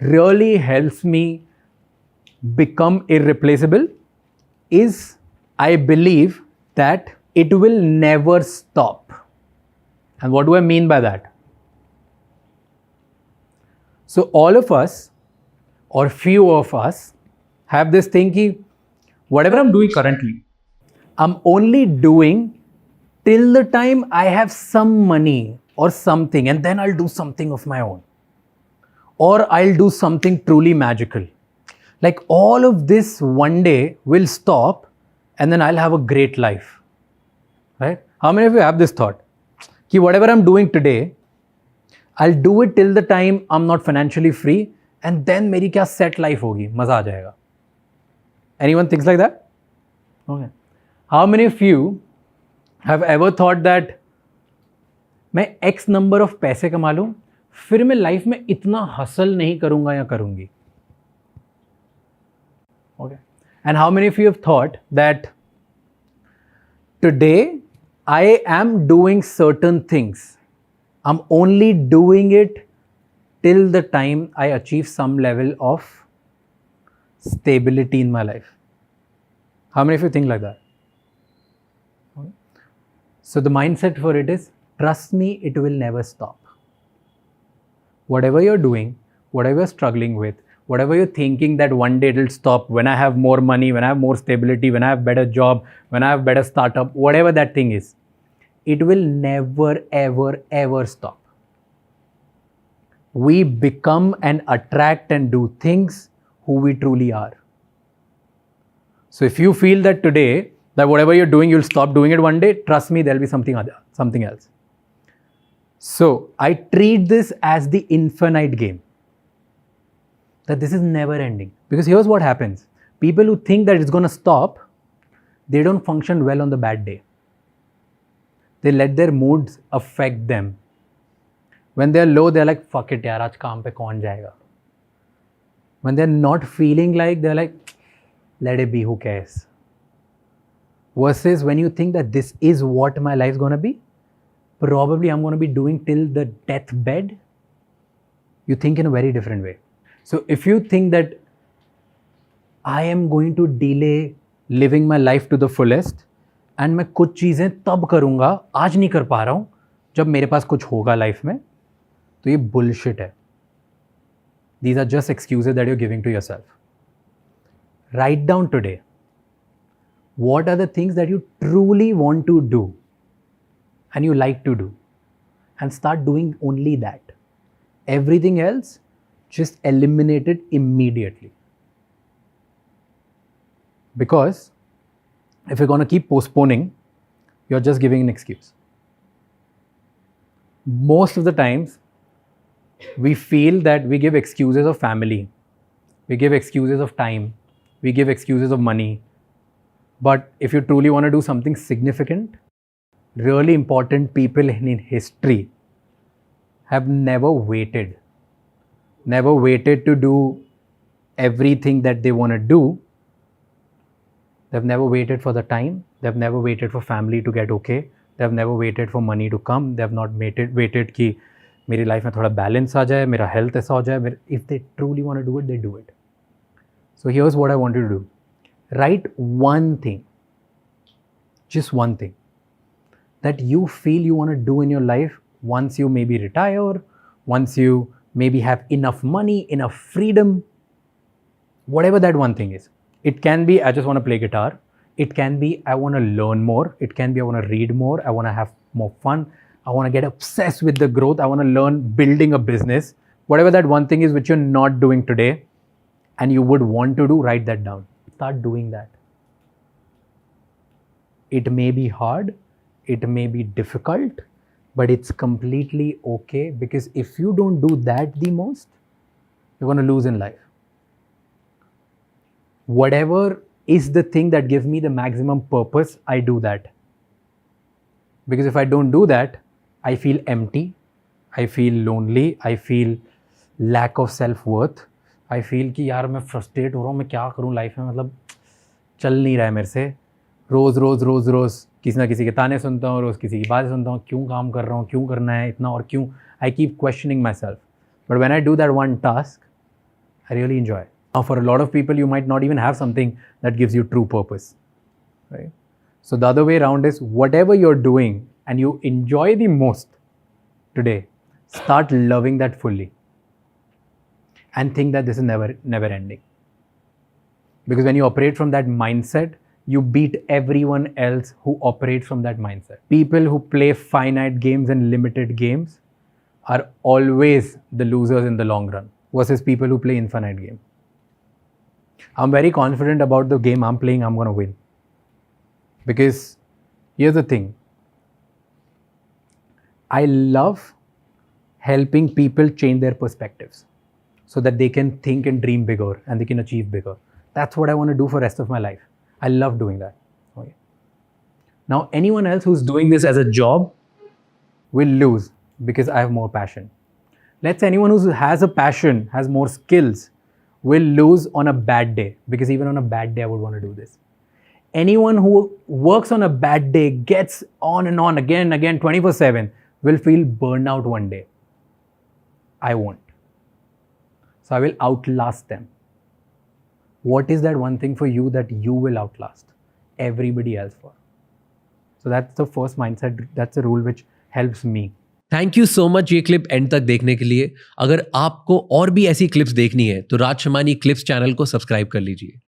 really helps me become irreplaceable is I believe that it will never stop. And what do I mean by that? So all of us, or few of us, have this thing ki whatever I'm doing currently, I'm only doing till the time I have some money or something, and then I'll do something of my own. Or I'll do something truly magical. Like all of this one day will stop, and then I'll have a great life. Right? How many of you have this thought? Ki whatever I'm doing today, I'll do it till the time I'm not financially free, and then मेरी क्या set life होगी, मजा आ जाएगा. Anyone thinks like that? Okay. How many of you have ever thought that मैं X number of पैसे कमा लूँ, फिर मैं लाइफ में इतना हसल नहीं करूँगा या करूँगी? Okay. And how many of you have thought that today I am doing certain things. I'm only doing it till the time I achieve some level of stability in my life. How many of you think like that? Okay. So the mindset for it is, trust me, it will never stop. Whatever you're doing, whatever you're struggling with, whatever you're thinking that one day it'll stop, when I have more money, when I have more stability, when I have better job, when I have better startup, whatever that thing is, it will never, ever, ever stop. We become and attract and do things who we truly are. So if you feel that today, that whatever you're doing, you'll stop doing it one day, trust me, there'll be something else. So I treat this as the infinite game. That this is never ending. Because here's what happens. People who think that it's going to stop, they don't function well on the bad day. They let their moods affect them. When they're low, they're like, fuck it, yaar, aaj kaam pe kaun jayega? When they're not feeling like, they're like, let it be, who cares? Versus when you think that this is what my life's going to be, probably I'm going to be doing till the deathbed, you think in a very different way. So if you think that I am going to delay living my life to the fullest, and मैं कुछ चीज़ें तब करूँगा, आज नहीं कर पा रहा हूँ, जब मेरे पास कुछ होगा लाइफ में, तो ये बुलशिट है. These are just excuses that you're giving to yourself. Write down today, what are the things that you truly want to do and you like to do, and start doing only that. Everything else, just eliminate it immediately. Because if you're going to keep postponing, you're just giving an excuse. Most of the times, we feel that we give excuses of family, we give excuses of time, we give excuses of money. But if you truly want to do something significant, really important people in history have never waited to do everything that they want to do. They've never waited for the time. They've never waited for family to get okay. They've never waited for money to come. They've not waited कि मेरी life में थोड़ा balance आ जाए, मेरा health ऐसा हो जाए. If they truly want to do it, they do it. So here's what I want you to do. Write one thing, just one thing, that you feel you want to do in your life once you maybe retire, once you maybe have enough money, enough freedom, whatever that one thing is. It can be, I just want to play guitar. It can be, I want to learn more. It can be, I want to read more. I want to have more fun. I want to get obsessed with the growth. I want to learn building a business. Whatever that one thing is which you're not doing today and you would want to do, write that down. Start doing that. It may be hard. It may be difficult, but it's completely okay, because if you don't do that the most, you're going to lose in life. Whatever is the thing that gives me the maximum purpose, I do that. Because if I don't do that, I feel empty, I feel lonely, I feel lack of self-worth, I feel कि यार मैं frustrate हो रहा हूँ, मैं क्या करूँ life में, मतलब चल नहीं रहा है मेरे से. रोज़ किसी ना किसी के ताने सुनता हूँ, रोज़ किसी की बातें सुनता हूँ, क्यों काम कर रहा हूँ, क्यों करना है इतना, और क्यों. I keep questioning myself. But when I do that one task, I really enjoy. Now, for a lot of people, you might not even have something that gives you true purpose, right? So the other way around is whatever you're doing and you enjoy the most today, start loving that fully and think that this is never ending. Because when you operate from that mindset, you beat everyone else who operates from that mindset. People who play finite games and limited games are always the losers in the long run versus people who play infinite game. I'm very confident about the game I'm playing, I'm going to win. Because here's the thing. I love helping people change their perspectives so that they can think and dream bigger and they can achieve bigger. That's what I want to do for the rest of my life. I love doing that. Okay. Now, anyone else who's doing this as a job will lose because I have more passion. Let's say anyone who has a passion, has more skills, will lose on a bad day, because even on a bad day, I would want to do this. Anyone who works on a bad day, gets on and on again and again 24/7, will feel burnout one day. I won't. So I will outlast them. What is that one thing for you that you will outlast everybody else for? So that's the first mindset. That's a rule which helps me. Thank you so much ये clip and तक देखने के लिए. अगर आपको और भी ऐसी क्लिप्स देखनी है तो राज शमानी क्लिप्स चैनल को सब्सक्राइब कर लीजिए.